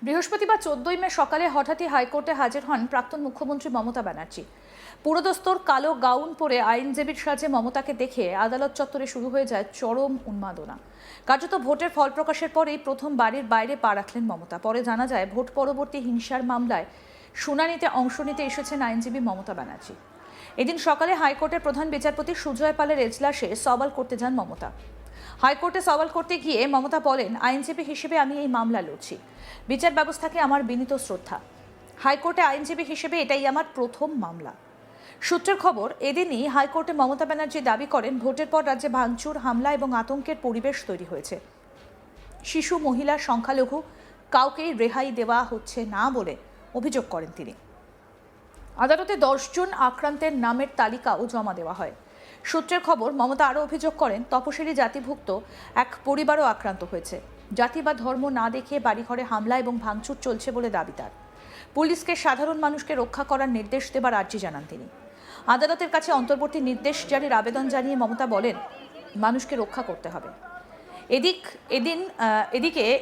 বৃহস্পতিবার 14ই মে সকালে হঠাৎই হাইকোর্টে হাজির হন প্রাক্তন মুখ্যমন্ত্রী মমতা ব্যানার্জি। পুরোদস্তুর কালো গাউন পরে আইনজীবীর সাজে মমতাকে দেখে আদালত চত্বরে শুরু হয়ে যায় চরম উন্মাদনা। কার্যত ভোটের ফল প্রকাশের পরেই প্রথম বাড়ির বাইরে পা রাখলেন মমতা। পরে জানা যায় ভোট পরবর্তী হিংসার মামলায় শুনানিতে অংশ নিতে এসেছেন আইনজীবী মমতা ব্যানার্জি। এদিন সকালে হাইকোর্টের প্রধান বিচারপতি সুজয় পালের এজলাসে সওয়াল করতে যান মমতা। হাইকোর্টে সওয়াল করতে গিয়ে মমতা বলেন, আইনজীবী হিসেবে আমি এই মামলা লড়ছি। বিচার ব্যবস্থাকে আমার বিনীত শ্রদ্ধা। হাইকোর্টে আইনজীবী হিসেবে এটাই আমার প্রথম মামলা। সূত্রের খবর, এদিনই হাইকোর্টে মমতা ব্যানার্জি দাবি করেন, ভোটের পর রাজ্যে ভাঙচুর, হামলা এবং আতঙ্কের পরিবেশ তৈরি হয়েছে। শিশু, মহিলা, সংখ্যালঘু কাউকেই রেহাই দেওয়া হচ্ছে না বলে অভিযোগ করেন তিনি। আদালতে 10 জন আক্রান্তের নামের তালিকাও জমা দেওয়া হয়। সূত্রের খবর, মমতা আরও অভিযোগ করেন, তপশিলি জাতিভুক্ত এক পরিবারও আক্রান্ত হয়েছে। জাতি বা ধর্ম না দেখিয়ে বাড়িঘরে হামলা এবং ভাঙচুর চলছে বলে দাবি তার। পুলিশকে সাধারণ মানুষকে রক্ষা করার নির্দেশ দেবার আর্জি জানান তিনি। আদালতের কাছে অন্তর্বর্তী নির্দেশ জারির আবেদন জানিয়ে মমতা বলেন, মানুষকে রক্ষা করতে হবে।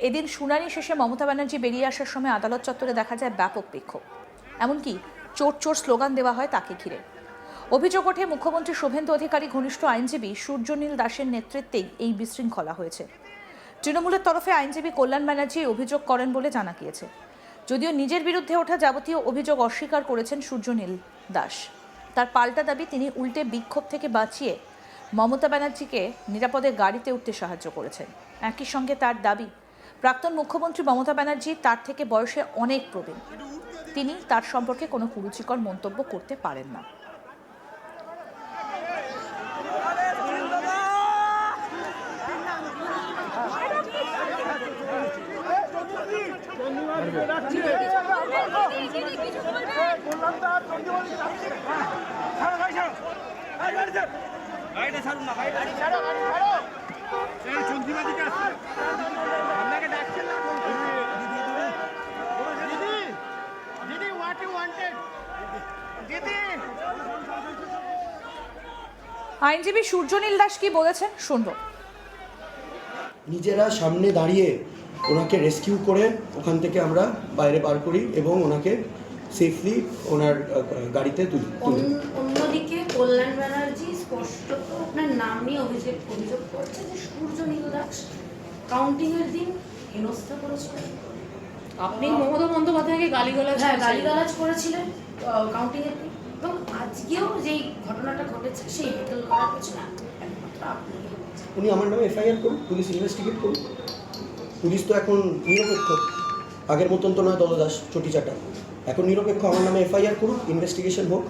এদিন শুনানি শেষে মমতা ব্যানার্জি বেরিয়ে আসার সময় আদালত চত্বরে দেখা যায় ব্যাপক বিক্ষোভ। এমনকি চোর চোর স্লোগান দেওয়া হয় তাকে ঘিরে। অভিযোগ ওঠে, মুখ্যমন্ত্রী শুভেন্দু অধিকারী ঘনিষ্ঠ আইনজীবী সূর্যনীল দাসের নেতৃত্বেই এই বিশৃঙ্খলা হয়েছে। তৃণমূলের তরফে আইনজীবী কল্যাণ ব্যানার্জি অভিযোগ করেন বলে জানা গিয়েছে। যদিও নিজের বিরুদ্ধে ওঠা যাবতীয় অভিযোগ অস্বীকার করেছেন সূর্যনীল দাস। তার পাল্টা দাবি, তিনি উল্টে বিক্ষোভ থেকে বাঁচিয়ে মমতা ব্যানার্জিকে নিরাপদে গাড়িতে উঠতে সাহায্য করেছেন। একই সঙ্গে তার দাবি, প্রাক্তন মুখ্যমন্ত্রী মমতা ব্যানার্জি তার থেকে বয়সে অনেক প্রবীণ। তিনি তার সম্পর্কে কোনো কুরুচিকর মন্তব্য করতে পারেন না। আইনজীবী সূর্যনীল দাস কি বলেছেন শুনবো। নিজেরা সামনে দাঁড়িয়ে ওনাকে রেস্কিউ করে ওখান থেকে আমরা বাইরে বার করি এবং ওনাকে সেফলি ওনার গাড়িতে তুলি। অন্যদিকে কল্যাণ ব্যানার্জি স্পষ্টত আপনার নাম নিয়ে অভিযোগ করছে যে সূর্যনীল দাস কাউন্টিংয়ের দিন হেনস্থা করেছিলেন। আপনি মমতা বন্দ্যোপাধ্যায়কে গালিগালাজ করেছিলেন কাউন্টিংয়ের দিন, এবং আজকেও যেই ঘটনাটা ঘটেছে সেই হ্যান্ডেল করার পেছনে একমাত্র আপনি। উনি আমার নামে এফআইআর করুন, পুলিশ ইনভেস্টিগেট করুন। পুলিশ তো এখন নিরপেক্ষ, আগের মতন তো নয় দলদাস চটি চাটা, এখন নিরপেক্ষ। আমার নামে এফআইআর করুন, ইনভেস্টিগেশন হোক।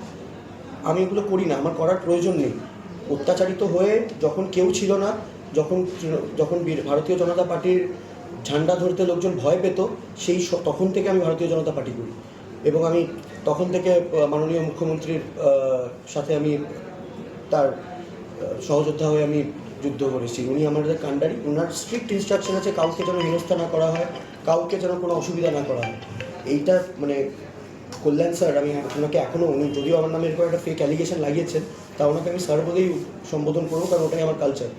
আমি এগুলো করি না, আমার করার প্রয়োজন নেই। অত্যাচারিত হয়ে যখন কেউ ছিল না, যখন ভারতীয় জনতা পার্টির ঝান্ডা ধরতে লোকজন ভয় পেত, তখন থেকে আমি ভারতীয় জনতা পার্টি করি এবং আমি তখন থেকে মাননীয় মুখ্যমন্ত্রীর সাথে আমি তার সহযোদ্ধা হয়ে আমি যুদ্ধ করেছি। উনি আমাদের কাণ্ডারি, ওনার স্ট্রিক্ট ইনস্ট্রাকশন আছে কাউকে যেন হেনস্থা না করা হয়, কাউকে যেন কোনো অসুবিধা না করা হয়। এইটা মানে কল্যাণ স্যার, আমি ওনাকে এখনও, উনি যদিও আমার নামে এরকম একটা ফেক অ্যালিগেশন লাগিয়েছেন, তা ওনাকে আমি স্যার বলেই সম্বোধন করবো, কারণ ওটাই আমার কালচার।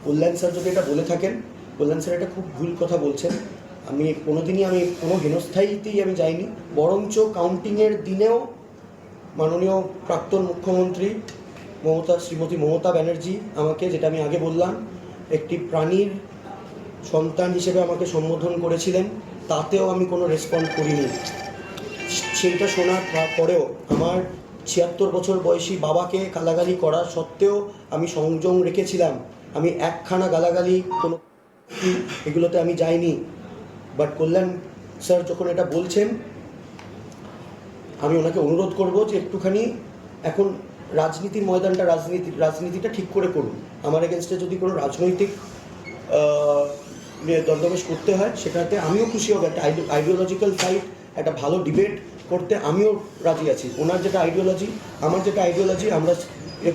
কল্যাণ স্যার যদি এটা বলে থাকেন, কল্যাণ স্যার এটা খুব ভুল কথা বলছেন। আমি কোনো হেনস্থায়ীতেই আমি যাইনি, বরঞ্চ কাউন্টিংয়ের দিনেও মাননীয় প্রাক্তন মুখ্যমন্ত্রী শ্রীমতী মমতা ব্যানার্জি আমাকে, যেটা আমি আগে বললাম, একটি প্রাণীর সন্তান হিসেবে আমাকে সম্বোধন করেছিলেন, তাতেও আমি কোনো রেসপন্ড করিনি। সেইটা শোনার পরেও আমার 76 বছর বয়সী বাবাকে গালাগালি করা সত্ত্বেও আমি সংযম রেখেছিলাম। আমি একখানা গালাগালি কোনো এগুলোতে আমি যাইনি। বাট কল্যাণ স্যার যখন এটা বলছেন, আমি ওনাকে অনুরোধ করব যে একটুখানি এখন রাজনীতির ময়দানটা, রাজনীতিটা ঠিক করে করুন। আমার এগেনস্টে যদি কোনো রাজনৈতিক দরদমেশ করতে হয়, সেটাতে আমিও খুশি হব। একটা আইডিওলজিক্যাল ফাইট, একটা ভালো ডিবেট করতে আমিও রাজি আছি। ওনার যেটা আইডিওলজি, আমার যেটা আইডিওলজি, আমরা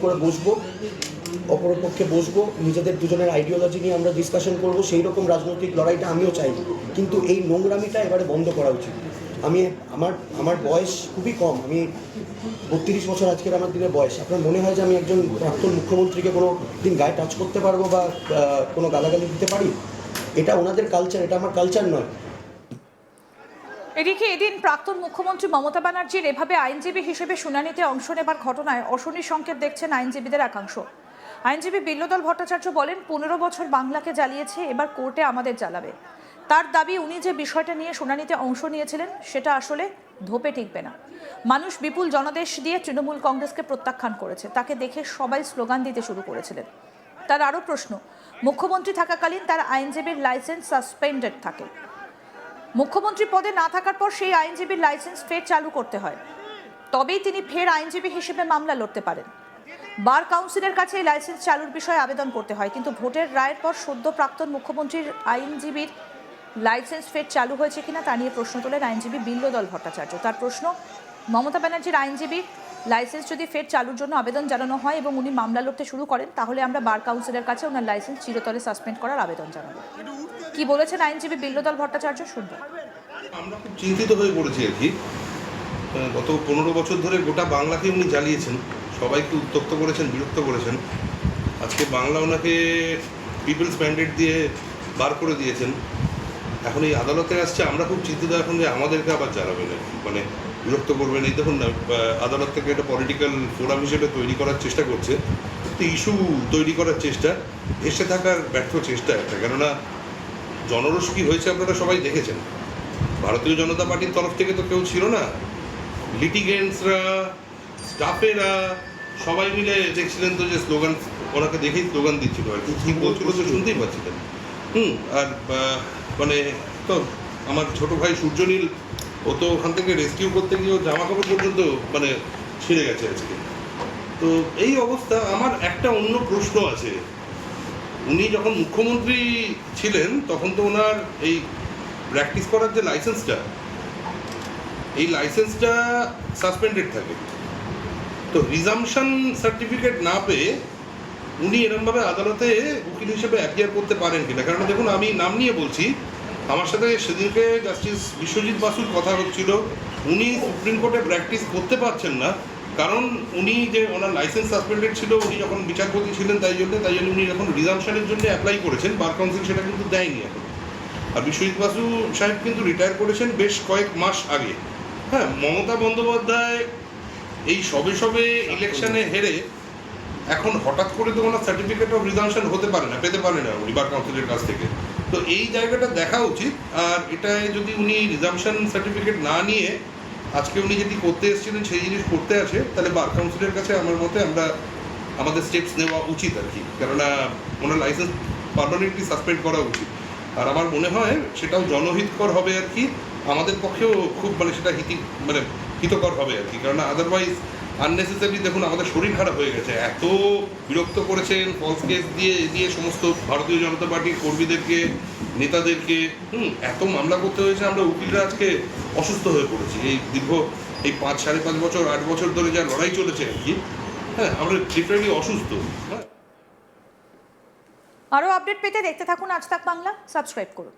করে বসবো, অপরপক্ষে বসবো, নিজেদের দুজনের আইডিওলজি নিয়ে আমরা ডিসকাশন করব। সেই রকম রাজনৈতিক লড়াইটা আমিও চাই, কিন্তু এই নোংরামিটা এবারে বন্ধ করা উচিত। আমার বয়স খুবই কম, আমি 32 বছর আজকের আমার দিনের বয়স। আপনার মনে হয় যে আমি একজন প্রাক্তন মুখ্যমন্ত্রীকে কোনো দিন গায়ে টাচ করতে পারবো বা কোনো গালাগালি দিতে পারি? এটা ওনাদের কালচার, এটা আমার কালচার নয়। এদিকে এদিন প্রাক্তন মুখ্যমন্ত্রী মমতা ব্যানার্জির এভাবে আইনজীবী হিসেবে শুনানিতে অংশ নেবার ঘটনায় অশনি সংকেত দেখছেন আইনজীবীদের একাংশ। আইনজীবী বিল্লদল ভট্টাচার্য বলেন, 15 বছর বাংলাকে জ্বালিয়েছে, এবার কোর্টে আমাদের জ্বালাবে। তার দাবি, উনি যে বিষয়টা নিয়ে শুনানিতে অংশ নিয়েছিলেন সেটা আসলে ধোপে টিকবে না। মানুষ বিপুল জনাদেশ দিয়ে তৃণমূল কংগ্রেসকে প্রত্যাখ্যান করেছে, তাকে দেখে সবাই স্লোগান দিতে শুরু করেছিলেন। তার আরও প্রশ্ন, মুখ্যমন্ত্রী থাকাকালীন তার আইনজীবীর লাইসেন্স সাসপেন্ডেড থাকে, মুখ্যমন্ত্রী পদে না থাকার পর সেই আইনজীবীর লাইসেন্স ফের চালু করতে হয়, তবেই তিনি ফের আইনজীবী হিসেবে মামলা লড়তে পারেন। বার কাউন্সিলের কাছে এই লাইসেন্স চালুর বিষয়ে আবেদন করতে হয়, কিন্তু ভোটের রায়ের পর সদ্য প্রাক্তন মুখ্যমন্ত্রীর আইনজীবীর লাইসেন্স ফের চালু হয়েছে কিনা তা নিয়ে প্রশ্ন তোলেন আইনজীবী বিল্লদল ভট্টাচার্য। তার প্রশ্ন, মমতা ব্যানার্জির আইনজীবী লাইসেন্স যদি ফের চালুর জন্য আবেদন জানানো হয় এবং উনি মামলা লড়তে শুরু করেন, তাহলে আমরা বার কাউন্সিলের কাছে ওনার লাইসেন্স চিরতরে সাসপেন্ড করার আবেদন জানাবো। কি বলেছেন আইনজীবী বিল্লদল ভট্টাচার্য শুনবো। আমরা খুব চিন্তিত হয়ে পড়েছি আর কি। গত 15 বছর ধরে গোটা বাংলাকে উনি জ্বালিয়েছেন, সবাইকে উত্তপ্ত করেছেন, বিরক্ত করেছেন। আজকে বাংলা ওনাকে পিপলস ম্যান্ডেট দিয়ে বার করে দিয়েছেন। এখন এই আদালতে আসছে, আমরা খুব চিন্তিত এখন যে আমাদেরকে আবার জ্বালাবেন আর কি, মানে বিরক্ত করবেন। এই দেখুন না, আদালত থেকে একটা পলিটিক্যাল ফোরাম হিসেবে তৈরি করার চেষ্টা করছে, তো ইস্যু তৈরি করার চেষ্টা, এসে থাকার ব্যর্থ চেষ্টা একটা। কেননা জনরোষ কী হয়েছে আপনারা সবাই দেখেছেন। ভারতীয় জনতা পার্টির তরফ থেকে তো কেউ ছিল না, লিটিগেন্টসরা, স্টাফেরা সবাই মিলে দেখছিলেন তো যে স্লোগান, ওনাকে দেখেই স্লোগান দিচ্ছিল আর কি, কী বলছিল তো শুনতেই পাচ্ছিলেন। আর মানে তো আমার ছোট ভাই সূর্যনীল, ও তো ওখান থেকে রেস্কিউ করতে গিয়ে জামা কাপড় পর্যন্ত মানে ছিঁড়ে গেছে আজকে। তো এই অবস্থা। আমার একটা অন্য প্রশ্ন আছে, উনি যখন মুখ্যমন্ত্রী ছিলেন তখন তো ওনার এই প্র্যাকটিস করার যে লাইসেন্সটা, এই লাইসেন্সটা সাসপেন্ডেড থাকে। তো রিজাম্পশন সার্টিফিকেট না পেয়ে উনি এরমভাবে আদালতে উকিল হিসেবে অ্যাপিয়ার করতে পারেন কিনা? কারণ দেখুন, আমি নাম নিয়ে বলছি, আমার সাথে সেদিনকে জাস্টিস বিশ্বজিৎ বাসুর কথা হচ্ছিল। উনি সুপ্রিম কোর্টে প্র্যাকটিস করতে পারছেন না, কারণ উনি যে ওনার লাইসেন্স সাসপেন্ডেড ছিল, উনি যখন বিচারপতি ছিলেন, তাই জন্য উনি যখন রিজাম্পশনের জন্য অ্যাপ্লাই করেছেন, বার কাউন্সিল সেটা কিন্তু দেয়নি এখন। আর বিশ্বজিৎ বাসু সাহেব কিন্তু রিটায়ার করেছেন বেশ কয়েক মাস আগে। হ্যাঁ, মমতা বন্দ্যোপাধ্যায় এই সবে ইলেকশনে হেরে এখন হঠাৎ করে তো ওনার সার্টিফিকেট অফ রিজাম্পশন হতে পারে না, পেতে পারে না উনি বার কাউন্সিলের কাছ থেকে। তো এই জায়গাটা দেখা উচিত। আর এটায় যদি উনি রিজাম্পশন সার্টিফিকেট না নিয়ে আজকে উনি যেটি করতে এসেছিলেন সেই জিনিস করতে আসে, তাহলে বার কাউন্সিলের কাছে আমার মতে আমাদের স্টেপস নেওয়া উচিত আর কি। কেননা ওনার লাইসেন্স পার্মানেন্টলি সাসপেন্ড করা উচিত। আর আমার মনে হয় সেটাও জনহিতকর হবে আর কি, আমাদের পক্ষেও খুব মানে সেটা হিতকর হবে আর কি। কারণ আদারওয়াইজ আননেসেসারি দেখুন আমাদের শরীর খারাপ হয়ে গেছে, এত বিরক্ত করেছেন ফলস কেস দিয়ে সমস্ত ভারতীয় জনতা পার্টির কর্মীদেরকে, নেতাদেরকে। এত মামলা করতে হয়েছে, আমরা উকিলরা আজকে অসুস্থ হয়ে পড়েছি। এই দীর্ঘ 5-5.5 বছর 8 বছর ধরে যা লড়াই চলেছে আর কি, হ্যাঁ, আমরা লিটারালি অসুস্থ। হ্যাঁ, আরও আপডেট পেতে দেখতে থাকুন আজ তাক বাংলা, সাবস্ক্রাইব করুন।